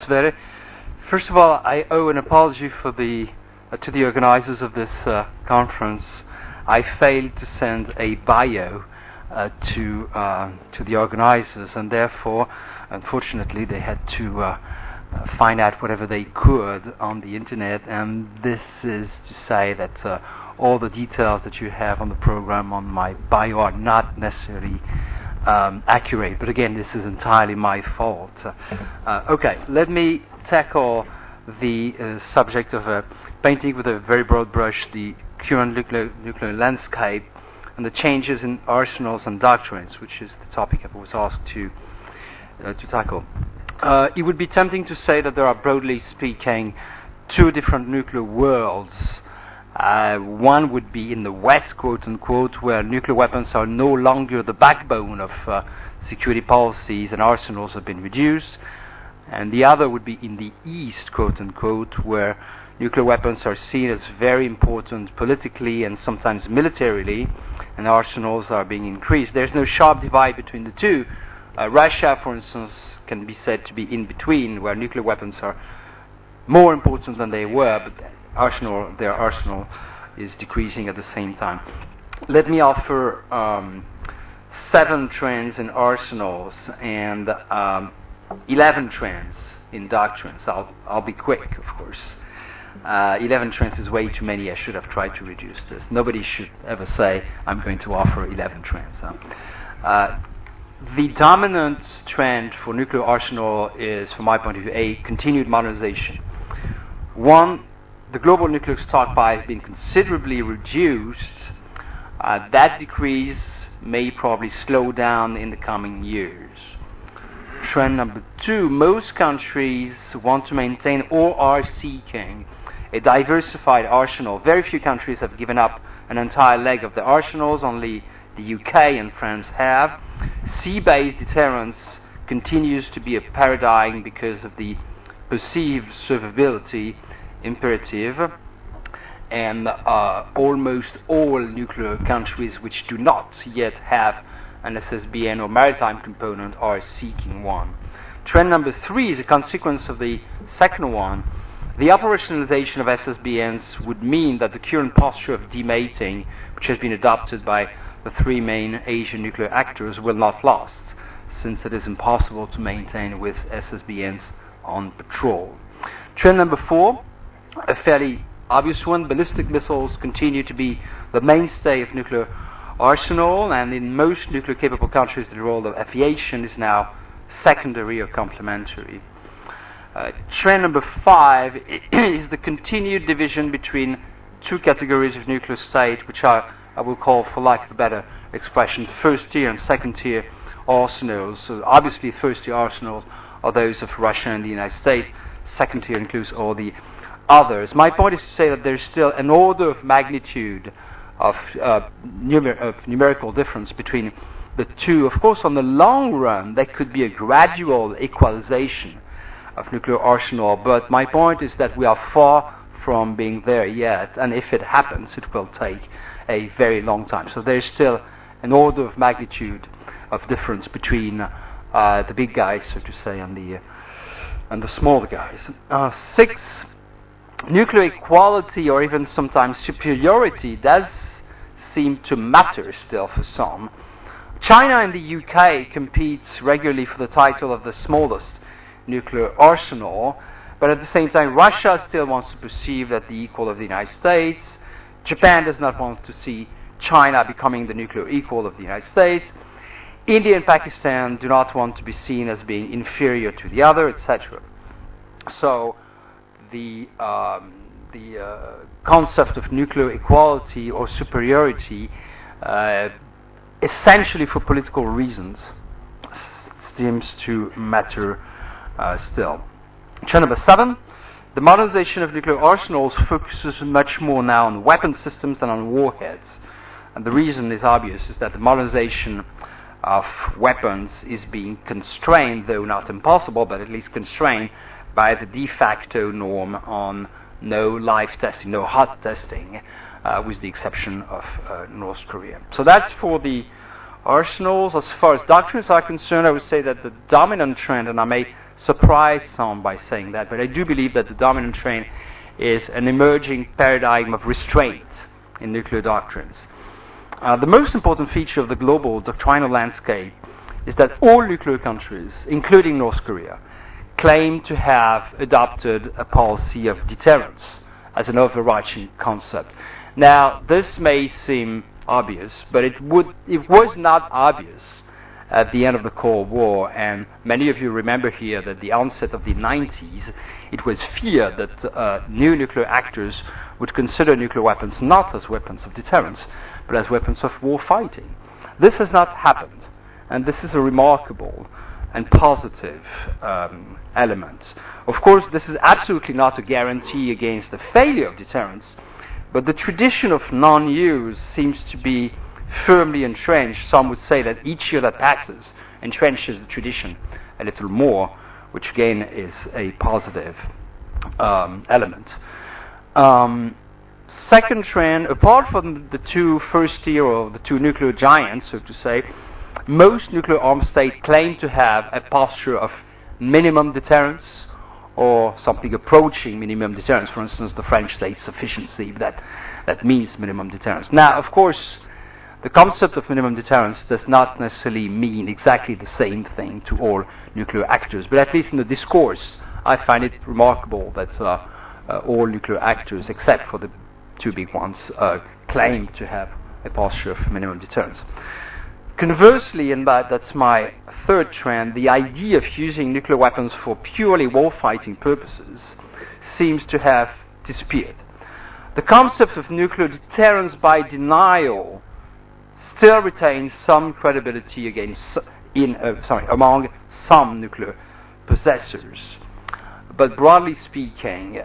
Sverre. First of all, I owe an apology for to the organizers of this conference. I failed to send a bio to the organizers, and therefore, unfortunately, they had to find out whatever they could on the internet. And this is to say that all the details that you have on the program on my bio are not necessarily accurate, but again, this is entirely my fault. Okay, let me tackle the subject of painting with a very broad brush the current nuclear landscape and the changes in arsenals and doctrines, which is the topic I was asked to tackle. It would be tempting to say that there are, broadly speaking, two different nuclear worlds. One would be in the West, quote unquote, where nuclear weapons are no longer the backbone of security policies and arsenals have been reduced. And the other would be in the East, quote unquote, where nuclear weapons are seen as very important politically and sometimes militarily, and arsenals are being increased. There's no sharp divide between the two. Russia, for instance, can be said to be in between, where nuclear weapons are more important than they were, but their arsenal is decreasing at the same time. Let me offer 7 trends in arsenals and 11 trends in doctrines. I'll be quick, of course. 11 trends is way too many. I should have tried to reduce this. Nobody should ever say, I'm going to offer 11 trends. The dominant trend for nuclear arsenal is, from my point of view, a continued modernization. One, the global nuclear stockpile has been considerably reduced. That decrease may probably slow down in the coming years. Trend number 2, most countries want to maintain or are seeking a diversified arsenal. Very few countries have given up an entire leg of their arsenals, only the UK and France have. Sea-based deterrence continues to be a paradigm because of the perceived survivability imperative, and almost all nuclear countries which do not yet have an SSBN or maritime component are seeking one. Trend number 3 is a consequence of the second one. The operationalization of SSBNs would mean that the current posture of demating, which has been adopted by the 3 main Asian nuclear actors, will not last, since it is impossible to maintain with SSBNs on patrol. Trend number 4, a fairly obvious one: ballistic missiles continue to be the mainstay of nuclear arsenal, and in most nuclear capable countries the role of aviation is now secondary or complementary. Trend number 5 is the continued division between 2 categories of nuclear state, which I will call, for lack of a better expression, first tier and second tier arsenals. So obviously first tier arsenals are those of Russia and the United States. Second tier includes all the others. My point is to say that there's still an order of magnitude of numerical difference between the two. Of course, on the long run, there could be a gradual equalization of nuclear arsenal, but my point is that we are far from being there yet, and if it happens, it will take a very long time. So there's still an order of magnitude of difference between the big guys, so to say, and the smaller guys. 6, nuclear equality, or even sometimes superiority, does seem to matter still for some. China and the UK competes regularly for the title of the smallest nuclear arsenal, but at the same time Russia still wants to perceive that the equal of the United States. Japan does not want to see China becoming the nuclear equal of the United States. India and Pakistan do not want to be seen as being inferior to the other, etc. So the concept of nuclear equality or superiority, essentially for political reasons, seems to matter still. Trend number 7, the modernization of nuclear arsenals focuses much more now on weapon systems than on warheads. And the reason is obvious, is that the modernization of weapons is being constrained, though not impossible, but at least constrained by the de facto norm on no live testing, no hot testing, with the exception of North Korea. So that's for the arsenals. As far as doctrines are concerned, I would say that the dominant trend, and I may surprise some by saying that, but I do believe that the dominant trend is an emerging paradigm of restraint in nuclear doctrines. The most important feature of the global doctrinal landscape is that all nuclear countries, including North Korea, claim to have adopted a policy of deterrence as an overarching concept. Now, this may seem obvious, but it was not obvious at the end of the Cold War, and many of you remember here that the onset of the 90s, it was feared that new nuclear actors would consider nuclear weapons not as weapons of deterrence, but as weapons of war fighting. This has not happened, and this is a remarkable and positive element. Of course, this is absolutely not a guarantee against the failure of deterrence, but the tradition of non-use seems to be firmly entrenched. Some would say that each year that passes entrenches the tradition a little more, which again is a positive element. Second trend, apart from the two first tier, or the two nuclear giants, so to say, most nuclear armed states claim to have a posture of minimum deterrence, or something approaching minimum deterrence. For instance, the French say sufficiency, that means minimum deterrence. Now, of course, the concept of minimum deterrence does not necessarily mean exactly the same thing to all nuclear actors, but at least in the discourse, I find it remarkable that all nuclear actors, except for the two big ones, claim to have a posture of minimum deterrence. Conversely, and that's my third trend, the idea of using nuclear weapons for purely war-fighting purposes seems to have disappeared. The concept of nuclear deterrence by denial still retains some credibility among some nuclear possessors. But broadly speaking,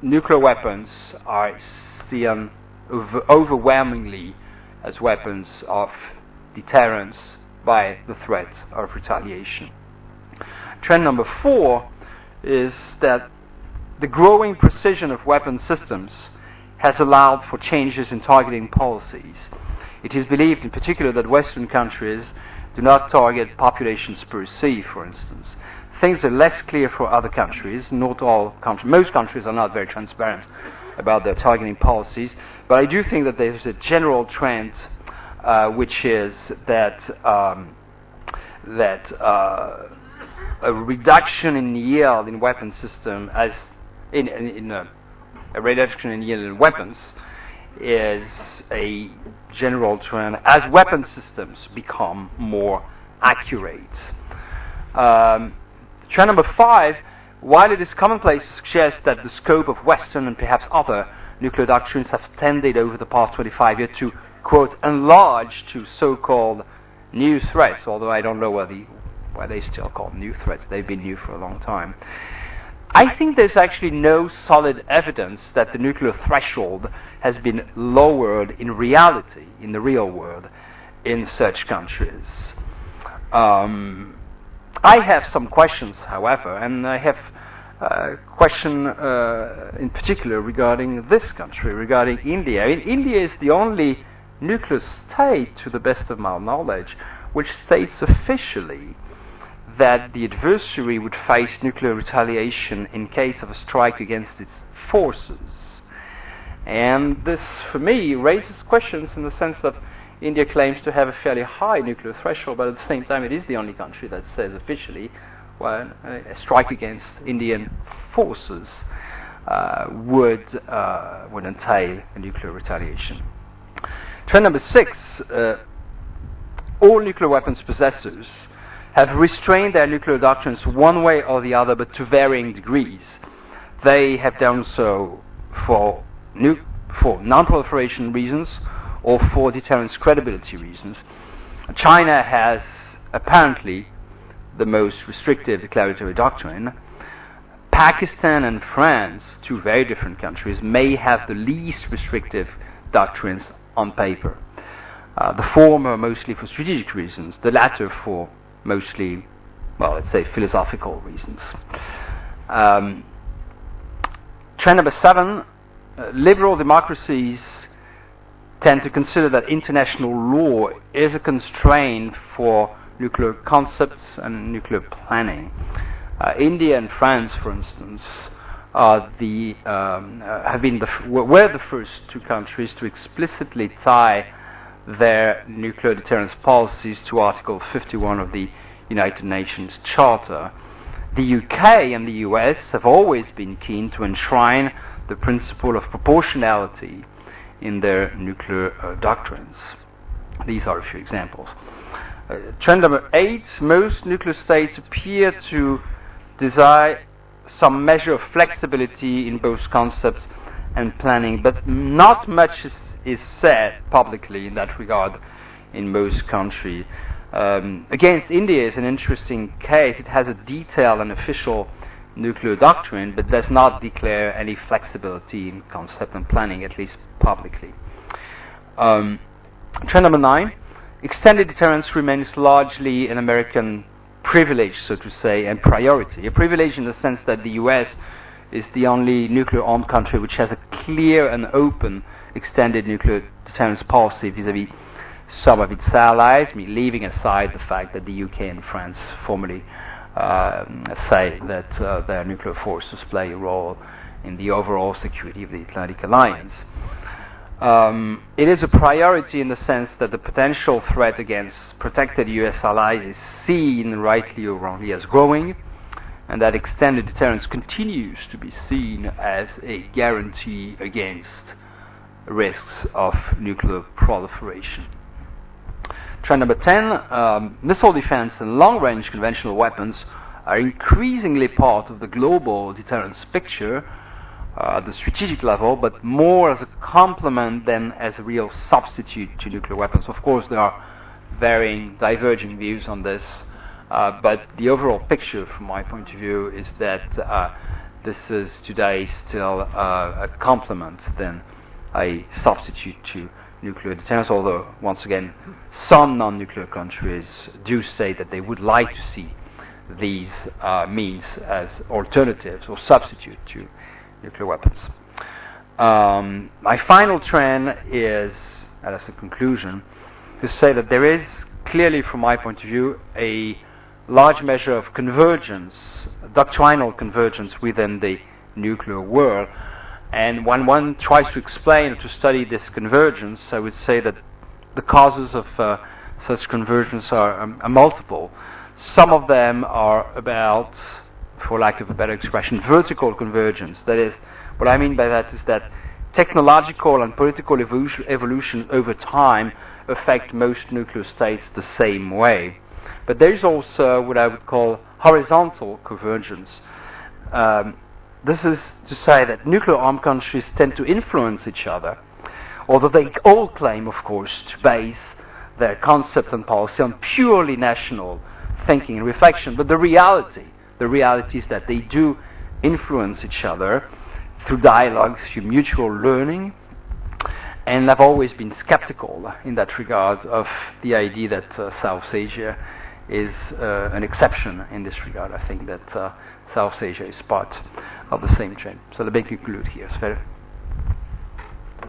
nuclear weapons are seen overwhelmingly as weapons of deterrence by the threat of retaliation. Trend number 4 is that the growing precision of weapon systems has allowed for changes in targeting policies. It is believed in particular that Western countries do not target populations per se, for instance. Things are less clear for other countries. Not all countries, most countries are not very transparent about their targeting policies, but I do think that there's a general trend which is that a reduction in yield in weapon system, as a reduction in yield in weapons, is a general trend as weapon systems become more accurate. Trend number 5, while it is commonplace to suggest that the scope of Western and perhaps other nuclear doctrines have tended over the past 25 years to, quote, enlarge to so-called new threats, although I don't know why they still call them new threats. They've been new for a long time. I think there's actually no solid evidence that the nuclear threshold has been lowered in reality, in the real world, in such countries. I have some questions, however, and I have a question in particular regarding this country, regarding India. I mean, India is the only nuclear state, to the best of my knowledge, which states officially that the adversary would face nuclear retaliation in case of a strike against its forces. And this, for me, raises questions in the sense that India claims to have a fairly high nuclear threshold, but at the same time it is the only country that says officially, well, a strike against Indian forces would entail a nuclear retaliation. Trend number 6, all nuclear weapons possessors have restrained their nuclear doctrines one way or the other, but to varying degrees. They have done so for non-proliferation reasons or for deterrence credibility reasons. China has apparently the most restrictive declaratory doctrine. Pakistan and France, two very different countries, may have the least restrictive doctrines on paper. The former mostly for strategic reasons, the latter for mostly, well, let's say philosophical reasons. Trend number 7, liberal democracies tend to consider that international law is a constraint for nuclear concepts and nuclear planning. India and France, for instance, were the first two countries to explicitly tie their nuclear deterrence policies to Article 51 of the United Nations Charter. The UK and the US have always been keen to enshrine the principle of proportionality in their nuclear doctrines. These are a few examples. Trend number 8, most nuclear states appear to desire some measure of flexibility in both concepts and planning, but not much is said publicly in that regard in most countries. Against India is an interesting case. It has a detailed and official nuclear doctrine, but does not declare any flexibility in concept and planning, at least publicly. Trend number 9, extended deterrence remains largely an American privilege, so to say, and priority. A privilege in the sense that the US is the only nuclear-armed country which has a clear and open extended nuclear deterrence policy vis-à-vis some of its allies, leaving aside the fact that the UK and France formally say that their nuclear forces play a role in the overall security of the Atlantic Alliance. It is a priority in the sense that the potential threat against protected US allies is seen, rightly or wrongly, as growing, and that extended deterrence continues to be seen as a guarantee against risks of nuclear proliferation. Trend number 10, missile defense and long-range conventional weapons are increasingly part of the global deterrence picture at the strategic level, but more as a complement than as a real substitute to nuclear weapons. Of course, there are varying, diverging views on this, but the overall picture, from my point of view, is that this is today still a complement than a substitute to nuclear deterrence, although, once again, some non-nuclear countries do say that they would like to see these means as alternatives or substitute to nuclear weapons. My final trend is, and as a conclusion, to say that there is clearly, from my point of view, a large measure of convergence, doctrinal convergence within the nuclear world. And when one tries to explain or to study this convergence, I would say that the causes of such convergence are multiple. Some of them are about, for lack of a better expression, vertical convergence. That is, what I mean by that is that technological and political evolution over time affect most nuclear states the same way. But there is also what I would call horizontal convergence. This is to say that nuclear-armed countries tend to influence each other, although they all claim, of course, to base their concept and policy on purely national thinking and reflection. But the reality is that they do influence each other through dialogues, through mutual learning, and I've always been skeptical in that regard of the idea that South Asia is an exception in this regard. I think that South Asia is part of the same trend. So let me conclude here.